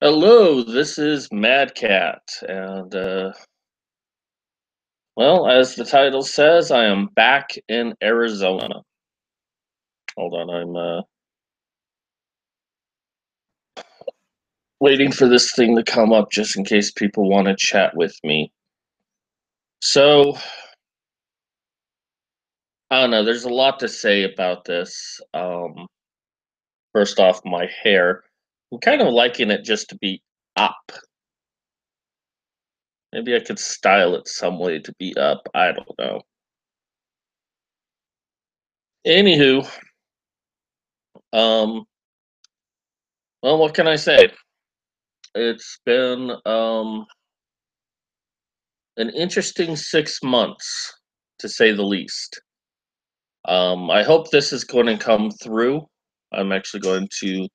Hello, this is Mad Cat, and well, as the title says, I am back in Arizona. Hold on, I'm waiting for this thing to come up just in case people want to chat with me. So, I don't know, there's a lot to say about this. First off, my hair. I'm kind of liking it just to be up. Maybe I could style it some way to be up. I don't know. Anywho, um, well, what can I say? It's been an interesting 6 months, to say the least. I hope this is going to come through. I'm actually going to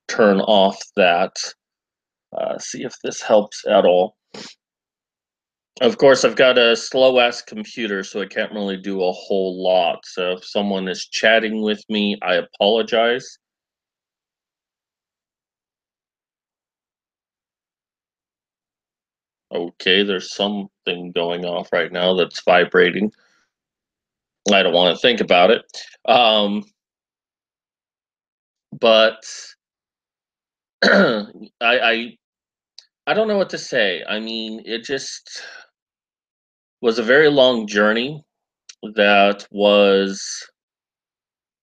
turn off that, see if this helps at all. Of course, I've got a slow ass computer, so I can't really do a whole lot. So if someone is chatting with me, I apologize. Okay, there's something going off right now that's vibrating. I don't want to think about it. Um, but I I don't know what to say. I mean, it just was a very long journey that was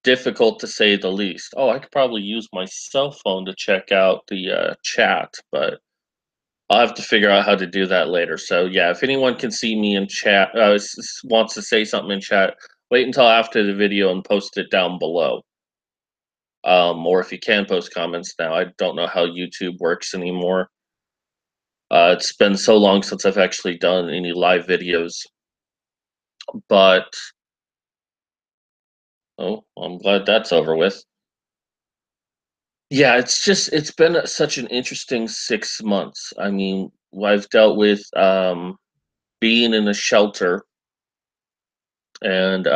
difficult to say the least. Oh, I could probably use my cell phone to check out the chat, but I'll have to figure out how to do that later. So, yeah, if anyone can see me in chat, wants to say something in chat, wait until after the video and post it down below. Or if you can post comments now, I don't know how YouTube works anymore. It's been so long since I've actually done any live videos. But oh, I'm glad that's over with. Yeah, it's been such an interesting 6 months. I mean, I've dealt with being in a shelter and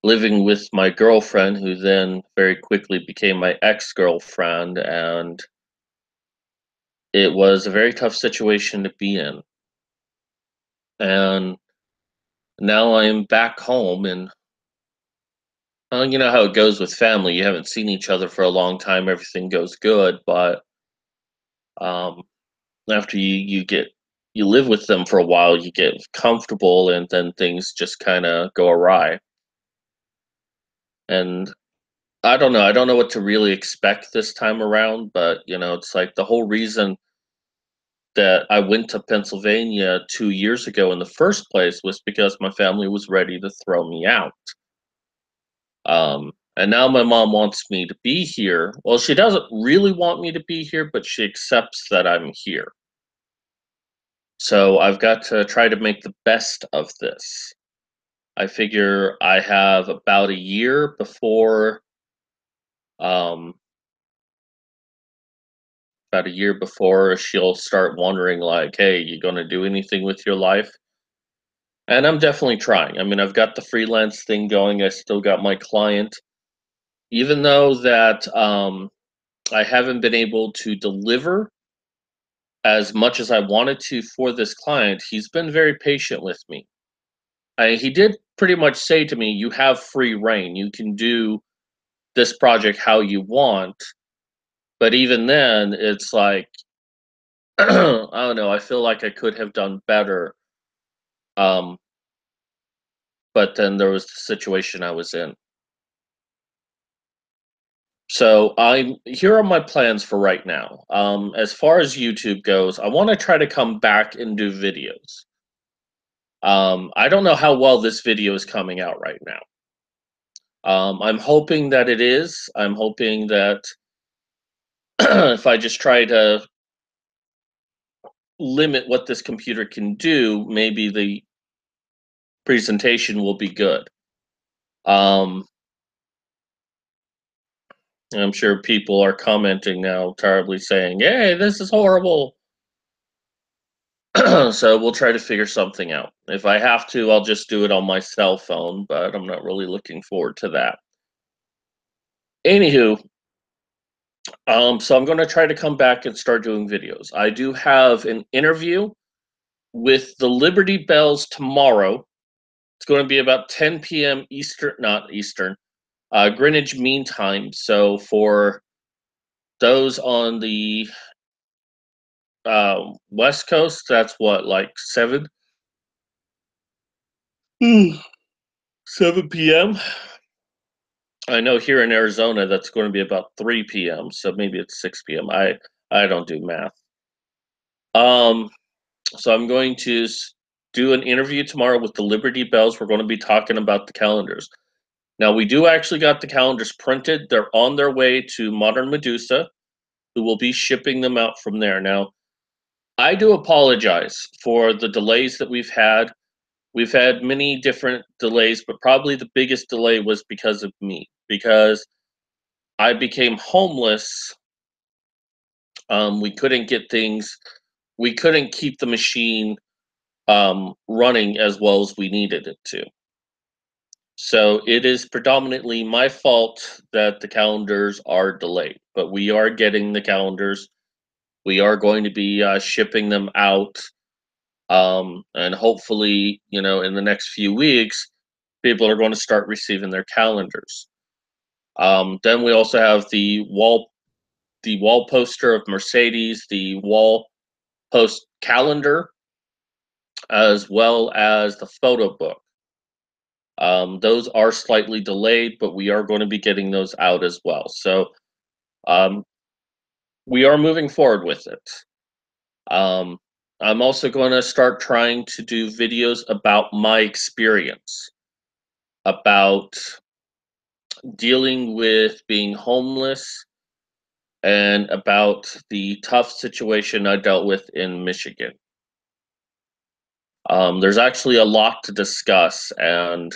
living with my girlfriend, who then very quickly became my ex-girlfriend, and it was a very tough situation to be in. And now I'm back home, and you know how it goes with family. You haven't seen each other for a long time. Everything goes good, but um, after you live with them for a while, you get comfortable, and then things just kind of go awry. And I don't know. I don't know what to really expect this time around, but it's like the whole reason that I went to Pennsylvania 2 years ago in the first place was because my family was ready to throw me out. And now my mom wants me to be here. Well, she doesn't really want me to be here, but she accepts that I'm here. So I've got to try to make the best of this. I figure I have about a year um, before she'll start wondering, like, hey, you gonna do anything with your life? And I'm definitely trying. I mean, I've got the freelance thing going. I still got my client, even though that I haven't been able to deliver as much as I wanted to for this client. He's been very patient with me. He did pretty much say to me, "You have free reign. You can do this project how you want." But even then, it's like I don't know. I feel like I could have done better. Um, but then there was the situation I was in. So I'm here are my plans for right now. As far as YouTube goes, I want to try to come back and do videos. I don't know how well this video is coming out right now. I'm hoping that it is. I'm hoping that if I just try to limit what this computer can do, maybe the presentation will be good. Um, I'm sure people are commenting now, terribly saying, "Hey, this is horrible." So we'll try to figure something out. If I have to, I'll just do it on my cell phone, but I'm not really looking forward to that. Anywho, So I'm going to try to come back and start doing videos. I do have an interview with the Liberty Bells tomorrow. It's going to be about 10 p.m. Eastern, not Eastern, Greenwich Mean Time. So for those on the West Coast, that's what, like 7? 7 p.m. I know here in Arizona that's going to be about 3 p.m. So maybe it's 6 p.m. I don't do math. Um, so I'm going to do an interview tomorrow with the Liberty Bells. We're going to be talking about the calendars. Now we do actually got the calendars printed. They're on their way to Modern Medusa, who will be shipping them out from there. Now, I do apologize for the delays that we've had. We've had many different delays, but probably the biggest delay was because of me, because I became homeless. We couldn't get things, we couldn't keep the machine running as well as we needed it to. So it is predominantly my fault that the calendars are delayed, but we are getting the calendars. We are going to be shipping them out, and hopefully, in the next few weeks, people are going to start receiving their calendars. Then we also have the wall poster of Mercedes, the wall post calendar, as well as the photo book. Those are slightly delayed, but we are going to be getting those out as well. So um, we are moving forward with it. Um, I'm also going to start trying to do videos about my experience, about dealing with being homeless, and about the tough situation I dealt with in Michigan. There's actually a lot to discuss, and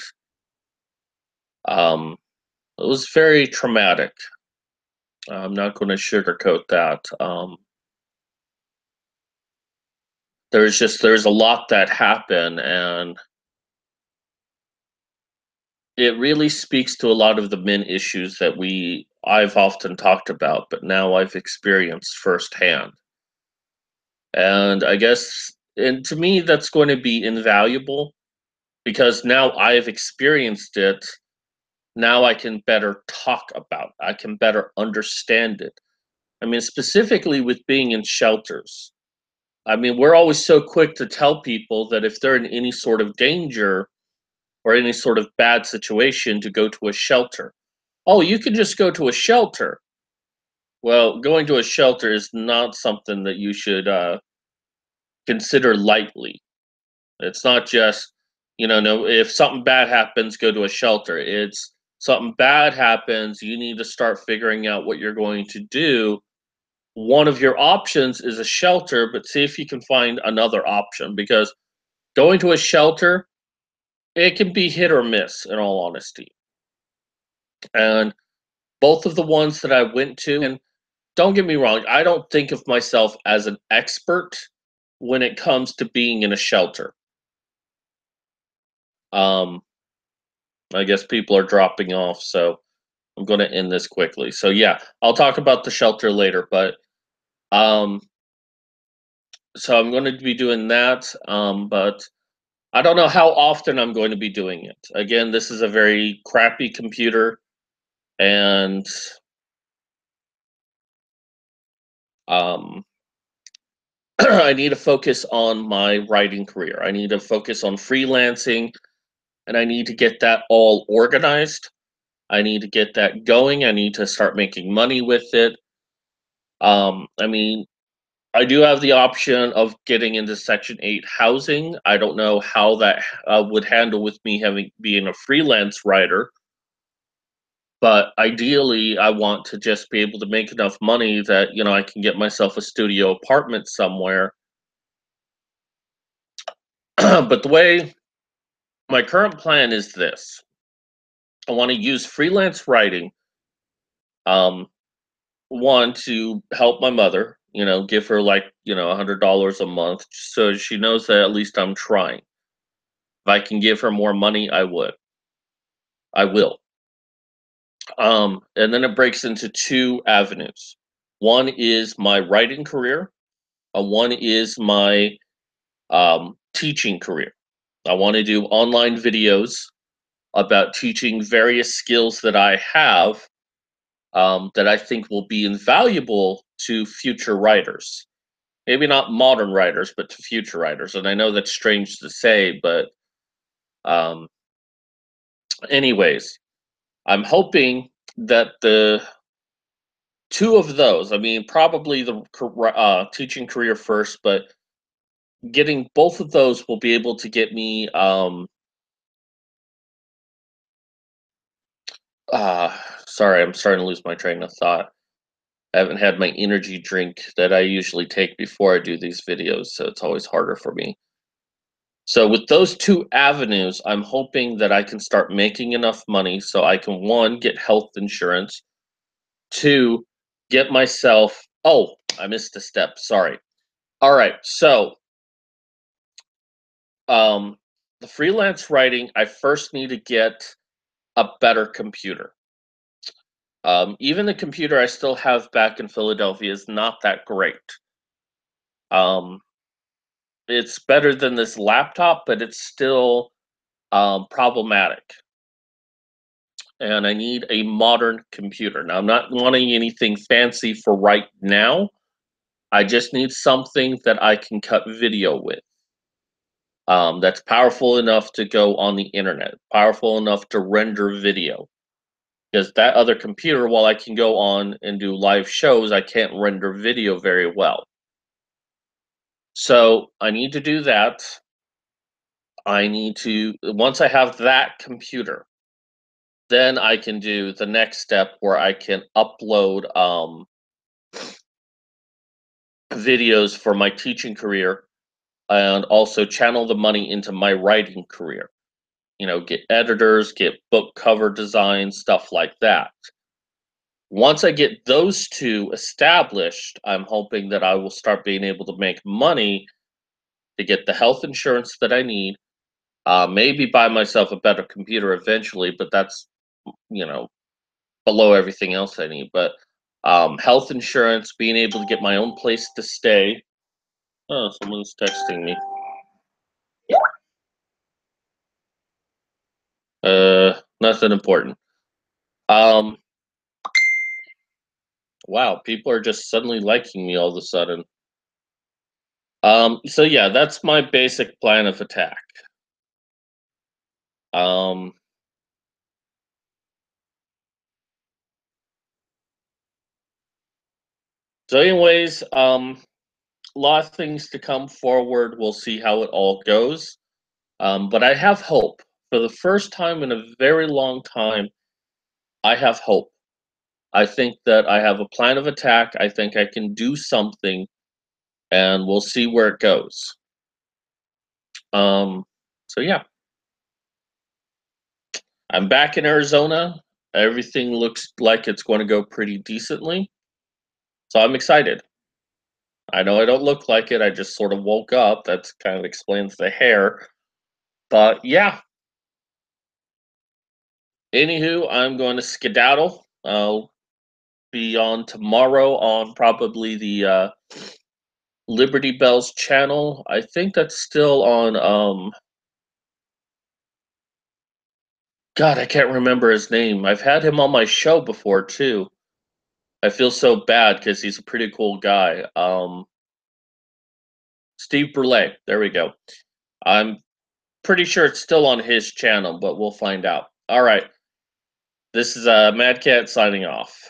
um, it was very traumatic. I'm not going to sugarcoat that. There's a lot that happened, and it really speaks to a lot of the main issues that I've often talked about, but now I've experienced firsthand. And I guess, and to me, that's going to be invaluable because now I've experienced it. Now I can better talk about. I can better understand it. I mean, specifically with being in shelters. I mean, we're always so quick to tell people that if they're in any sort of danger or any sort of bad situation, to go to a shelter. Oh, you can just go to a shelter. Well, going to a shelter is not something that you should consider lightly. It's not just, no, if something bad happens, go to a shelter. It's something bad happens, you need to start figuring out what you're going to do. One of your options is a shelter, but see if you can find another option because going to a shelter, it can be hit or miss, in all honesty. And both of the ones that I went to, and don't get me wrong, I don't think of myself as an expert when it comes to being in a shelter. Um, I guess people are dropping off, so I'm going to end this quickly. So yeah, I'll talk about the shelter later, but um, so I'm going to be doing that, but I don't know how often I'm going to be doing it. Again, this is a very crappy computer, and um, I need to focus on my writing career. I need to focus on freelancing, and I need to get that all organized. I need to get that going. I need to start making money with it. I mean, I do have the option of getting into Section 8 housing. I don't know how that would handle with me having being a freelance writer, but ideally, I want to just be able to make enough money that I can get myself a studio apartment somewhere. But the way my current plan is this: I want to use freelance writing, um, one to help my mother. Give her like $100 a month, so she knows that at least I'm trying. If I can give her more money, I would. I will. And then it breaks into two avenues. One is my writing career. One is my teaching career. I want to do online videos about teaching various skills that I have that I think will be invaluable to future writers. Maybe not modern writers, but to future writers. And I know that's strange to say, but um, anyways, I'm hoping that the two of those, I mean, probably the teaching career first, but getting both of those will be able to get me uh sorry, I'm starting to lose my train of thought. I haven't had my energy drink that I usually take before I do these videos, so it's always harder for me. So with those two avenues, I'm hoping that I can start making enough money so I can, one, get health insurance, two, get myself, oh, I missed a step, sorry. All right, so um the freelance writing, I first need to get a better computer. Even the computer I still have back in Philadelphia is not that great. Um, it's better than this laptop, but it's still problematic. And I need a modern computer. Now, I'm not wanting anything fancy for right now. I just need something that I can cut video with. That's powerful enough to go on the internet, powerful enough to render video. Because that other computer, while I can go on and do live shows, I can't render video very well. So I need to do that. I need to, once I have that computer, then I can do the next step where I can upload videos for my teaching career and also channel the money into my writing career. You know, get editors, get book cover design, stuff like that. Once I get those two established, I'm hoping that I will start being able to make money to get the health insurance that I need. Maybe buy myself a better computer eventually, but that's, you know, below everything else I need. But health insurance, being able to get my own place to stay. Oh, someone's texting me. Nothing important. Um, wow, people are just suddenly liking me all of a sudden. So yeah, that's my basic plan of attack. Um, so anyways, a lot of things to come forward. We'll see how it all goes. But I have hope. For the first time in a very long time, I have hope. I think that I have a plan of attack. I think I can do something, and we'll see where it goes. Um, so yeah, I'm back in Arizona. Everything looks like it's going to go pretty decently. So I'm excited. I know I don't look like it. I just sort of woke up. That kind of explains the hair. But yeah, anywho, I'm going to skedaddle. I'll be on tomorrow on probably the Liberty Bells channel. I think that's still on God, I can't remember his name. I've had him on my show before too. I feel so bad because he's a pretty cool guy. Steve Brule. There we go. I'm pretty sure it's still on his channel, but we'll find out. All right. This is Mad Cat signing off.